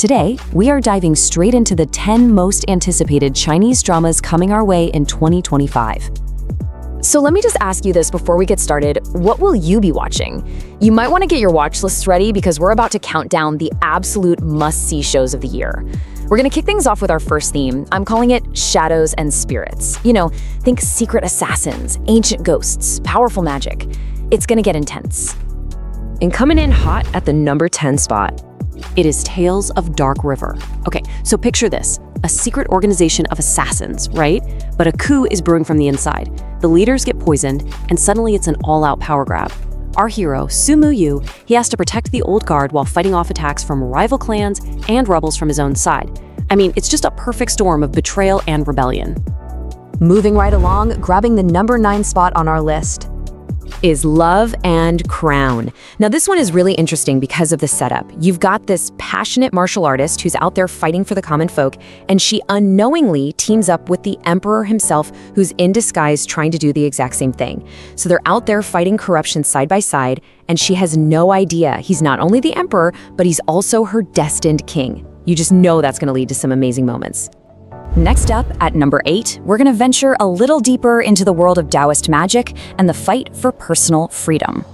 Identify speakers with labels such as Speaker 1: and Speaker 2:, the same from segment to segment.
Speaker 1: Today, we are diving straight into the 10 most anticipated Chinese dramas coming our way in 2025. So let me just ask you this before we get started. What will you be watching? You might want to get your watch lists ready because we're about to count down the absolute must-see shows of the year. We're going to kick things off with our first theme. I'm calling it Shadows and Spirits. Think secret assassins, ancient ghosts, powerful magic. It's going to get intense. And coming in hot at the number 10 spot, it is Tales of Dark River. Okay, so picture this. A secret organization of assassins, right? But a coup is brewing from the inside. The leaders get poisoned, and suddenly it's an all-out power grab. Our hero, Sumu Yu, he has to protect the old guard while fighting off attacks from rival clans and rebels from his own side. I mean, it's just a perfect storm of betrayal and rebellion. Moving right along, grabbing the number 9 spot on our list is Love and Crown. Now, this one is really interesting because of the setup. You've got this passionate martial artist who's out there fighting for the common folk, and she unknowingly teams up with the emperor himself, who's in disguise trying to do the exact same thing. So they're out there fighting corruption side by side, and she has no idea he's not only the emperor, but he's also her destined king. You just know that's going to lead to some amazing moments. Next up, at number 8, we're going to venture a little deeper into the world of Taoist magic and the fight for personal freedom.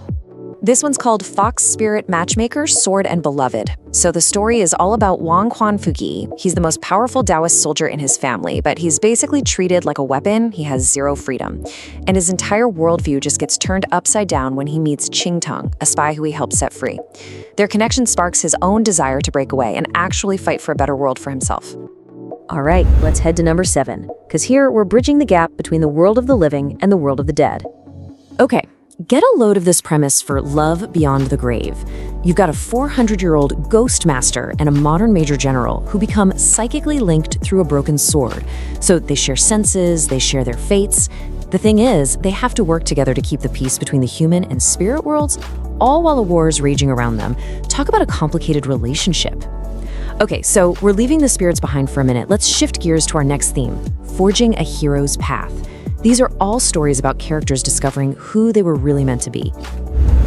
Speaker 1: This one's called Fox Spirit Matchmaker, Sword and Beloved. So the story is all about Wang Quanfugi. He's the most powerful Taoist soldier in his family, but he's basically treated like a weapon. He has zero freedom. And his entire worldview just gets turned upside down when he meets Qing Tong, a spy who he helped set free. Their connection sparks his own desire to break away and actually fight for a better world for himself. All right, let's head to number 7, because here we're bridging the gap between the world of the living and the world of the dead. Okay, get a load of this premise for Love Beyond the Grave. You've got a 400-year-old ghost master and a modern major general who become psychically linked through a broken sword. So they share senses, they share their fates. The thing is, they have to work together to keep the peace between the human and spirit worlds, all while a war is raging around them. Talk about a complicated relationship. Okay, so we're leaving the spirits behind for a minute. Let's shift gears to our next theme, Forging a Hero's Path. These are all stories about characters discovering who they were really meant to be.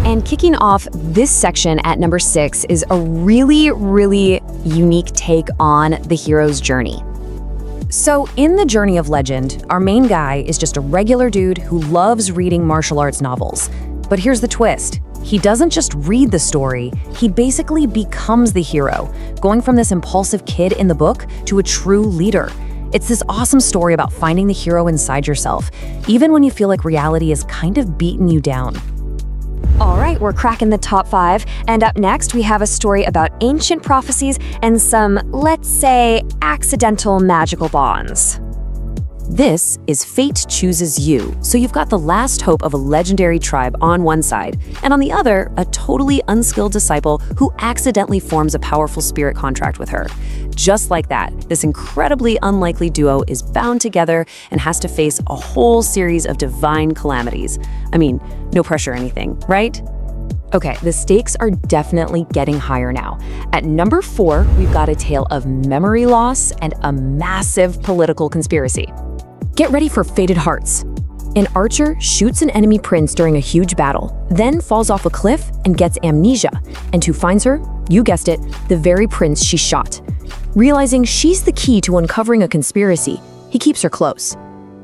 Speaker 1: And kicking off this section at number 6 is a really, really unique take on the hero's journey. So in the Journey of Legend, our main guy is just a regular dude who loves reading martial arts novels. But here's the twist. He doesn't just read the story, he basically becomes the hero, going from this impulsive kid in the book to a true leader. It's this awesome story about finding the hero inside yourself, even when you feel like reality is kind of beating you down. All right, we're cracking the top 5, and up next we have a story about ancient prophecies and some, let's say, accidental magical bonds. This is Fate Chooses You, so you've got the last hope of a legendary tribe on one side, and on the other, a totally unskilled disciple who accidentally forms a powerful spirit contract with her. Just like that, this incredibly unlikely duo is bound together and has to face a whole series of divine calamities. I mean, no pressure or anything, right? Okay, the stakes are definitely getting higher now. At number 4, we've got a tale of memory loss and a massive political conspiracy. Get ready for Fated Hearts. An archer shoots an enemy prince during a huge battle, then falls off a cliff and gets amnesia. And who finds her? You guessed it, the very prince she shot. Realizing she's the key to uncovering a conspiracy, he keeps her close.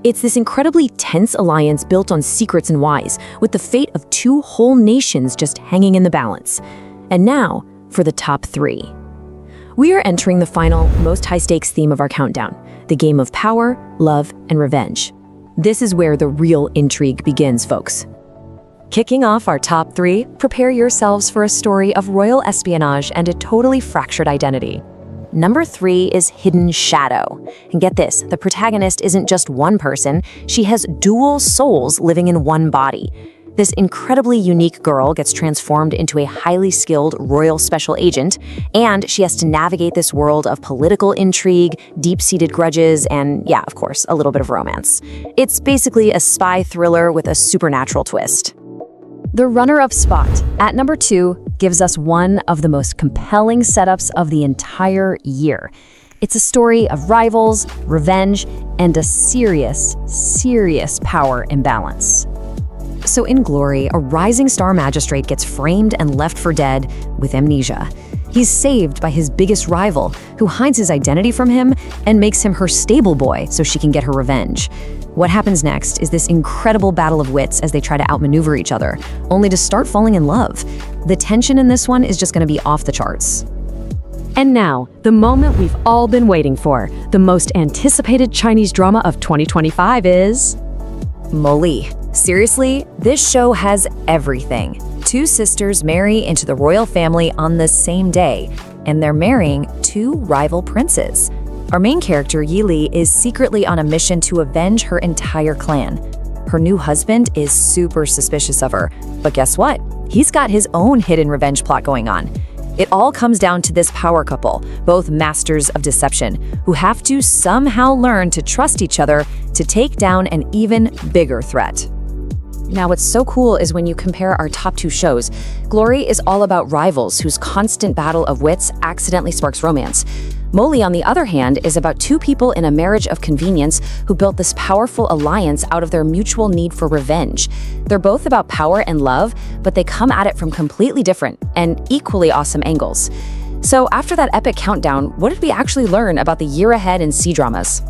Speaker 1: It's this incredibly tense alliance built on secrets and lies, with the fate of 2 whole nations just hanging in the balance. And now, for the top 3. We are entering the final, most high-stakes theme of our countdown, the game of power, love, and revenge. This is where the real intrigue begins, folks. Kicking off our top 3, prepare yourselves for a story of royal espionage and a totally fractured identity. Number 3 is Hidden Shadow. And get this, the protagonist isn't just one person, she has dual souls living in one body. This incredibly unique girl gets transformed into a highly skilled royal special agent, and she has to navigate this world of political intrigue, deep-seated grudges, and yeah, of course, a little bit of romance. It's basically a spy thriller with a supernatural twist. The runner-up spot, at number 2, gives us one of the most compelling setups of the entire year. It's a story of rivals, revenge, and a serious, serious power imbalance. So in Glory, a rising star magistrate gets framed and left for dead with amnesia. He's saved by his biggest rival, who hides his identity from him and makes him her stable boy so she can get her revenge. What happens next is this incredible battle of wits as they try to outmaneuver each other, only to start falling in love. The tension in this one is just going to be off the charts. And now, the moment we've all been waiting for, the most anticipated Chinese drama of 2025 is Moli. Seriously, this show has everything. Two sisters marry into the royal family on the same day, and they're marrying two rival princes. Our main character, Yili, is secretly on a mission to avenge her entire clan. Her new husband is super suspicious of her, but guess what? He's got his own hidden revenge plot going on. It all comes down to this power couple, both masters of deception, who have to somehow learn to trust each other to take down an even bigger threat. Now, what's so cool is when you compare our top two shows, Glory is all about rivals whose constant battle of wits accidentally sparks romance. Moli, on the other hand, is about two people in a marriage of convenience who built this powerful alliance out of their mutual need for revenge. They're both about power and love, but they come at it from completely different and equally awesome angles. So after that epic countdown, what did we actually learn about the year ahead in C-dramas?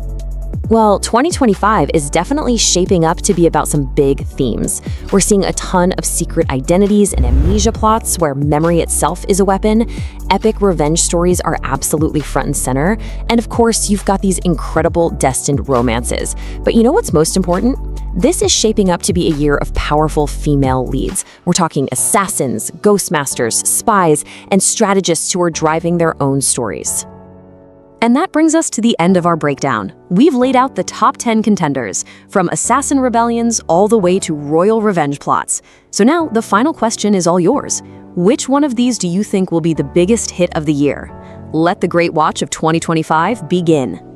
Speaker 1: Well, 2025 is definitely shaping up to be about some big themes. We're seeing a ton of secret identities and amnesia plots where memory itself is a weapon. Epic revenge stories are absolutely front and center. And of course, you've got these incredible destined romances. But you know what's most important? This is shaping up to be a year of powerful female leads. We're talking assassins, ghost masters, spies, and strategists who are driving their own stories. And that brings us to the end of our breakdown. We've laid out the top 10 contenders, from assassin rebellions all the way to royal revenge plots. So now, the final question is all yours. Which one of these do you think will be the biggest hit of the year? Let the Great Watch of 2025 begin.